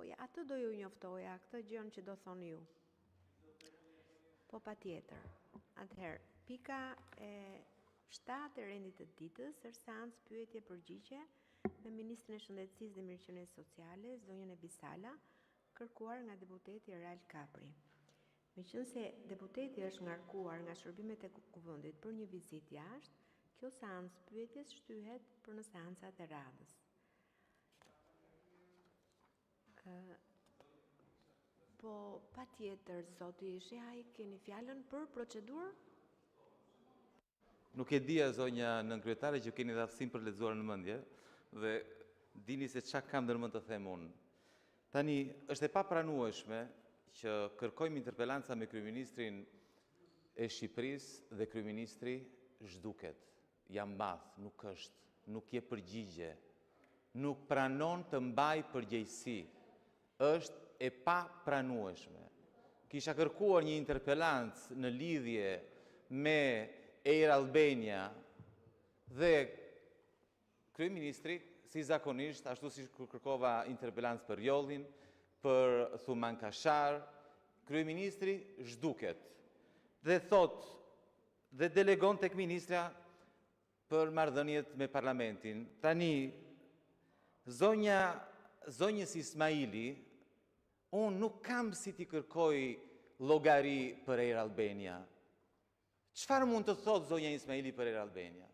njoftoja, atë do ju njoftoja, këtë gjën që do thoni ju. Po patjetër. Atëherë, pika e 7 e rendit të ditës, është seancë pyetje përgjigje me Ministrin e Shëndetësisë dhe Mirëqenies Sociale, zonjën e Bisala, kërkuar nga deputeti Ral Kapri. Meqense deputeti është ngarkuar nga shërbimet e kuvendit për një vizitë jashtë, kjo seancë pyetjes shtyhet për në seancat e radhës. Po patjetër, zoti Shehaj, keni fjalën për procedurë? Nuk e dia zonja nënkryetare që keni aftësinë për lexuar në mendje dhe dini se çka kam ndërmend të them unë. Tani është e papranueshme që kërkojmë interpelanca me kryeministrin e Shqipërisë dhe kryeministri zhduket. Jam mbath, nuk është, nuk je përgjigje, nuk pranon të mbaj përgjegjësi. Është e papranueshme. Kisha kërkuar një interpelancë në lidhje me Air Albania dhe kryeministri, si zakonisht, ashtu si kërkova interpelancë për Jollin, për Thuman Kashar, kryeministri zhduket dhe thot dhe delegon tek ministra për marrëdhëniet me parlamentin. Tani, zonjës Ismaili, unë nuk kam si t'i kërkoj llogari për Air Albania. Çfarë mund të thotë zonja Ismaili për Air Albania?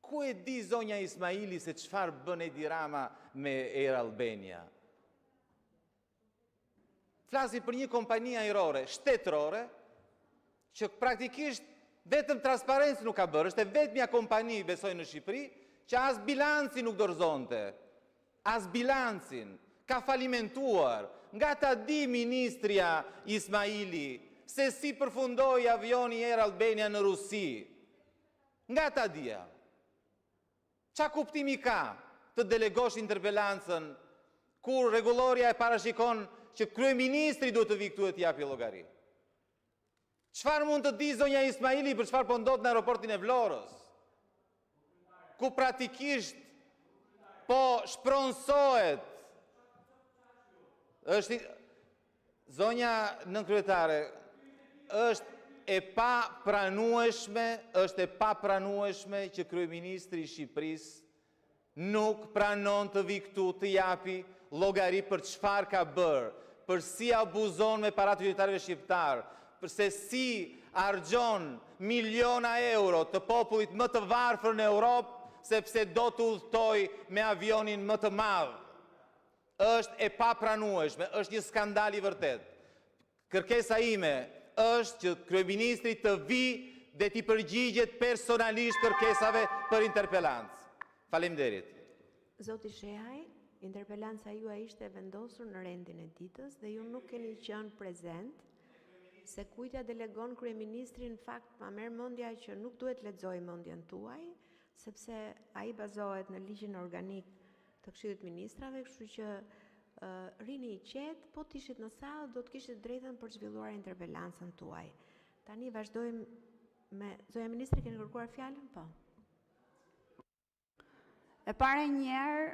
Ku e di zonja Ismaili se çfarë bën Edi Rama me Air Albania? Flasi për një kompani ajrore, shtetërore, që praktikisht vetëm transparencë nuk ka bërë, është e vetmja kompani, besoj në Shqipëri, që as bilanci nuk dorëzonte. As bilancin, ka falimentuar. Nga ta di ministria Ismaili se si përfundoi avioni Air Albania në Rusi. Nga ta dia. Qa kuptimi ka të delegosh interpelancën kur rregulloria e parashikon që kryeministri duhet të vi këtu e t'japi llogari? Çfarë mund të di zonja Ismaili për çfarë po ndodh në aeroportin e Vlorës? Ku praktikisht po shpronsohet. Është zonja nënkryetare, është e papranueshme që kryeministri i Shqipërisë nuk pranon të vi këtu të japi llogari për çfarë ka bërë, për si abuzon me paratë qytetarëve shqiptar, përse si argjon miliona euro të popullit më të varfër në Europë, sepse do të udhtoj me avionin më të madh. Është e papranueshme, është një skandal i vërtet. Kërkesa ime është që kryeministri të vi dhe t'i përgjigjet personalisht kërkesave për interpelancë. Faleminderit. Zoti Shehaj, interpelanca juaj ishte vendosur në rendin e ditës dhe ju nuk keni qenë prezent, se kujtja delegon kryeministrin, në fakt ma merr mendja që nuk duhet lexoj mendjen tuaj, sepse ai bazohet në ligjin organik të Këshillit të Ministrave, kështu që rini i qetë, po t'ishit në sallë, do të kishit drejtën për zhvilluar interpelancën tuaj. Tani vazhdojmë me zonja ministri, keni kërkuar fjalën? Po. E para njerë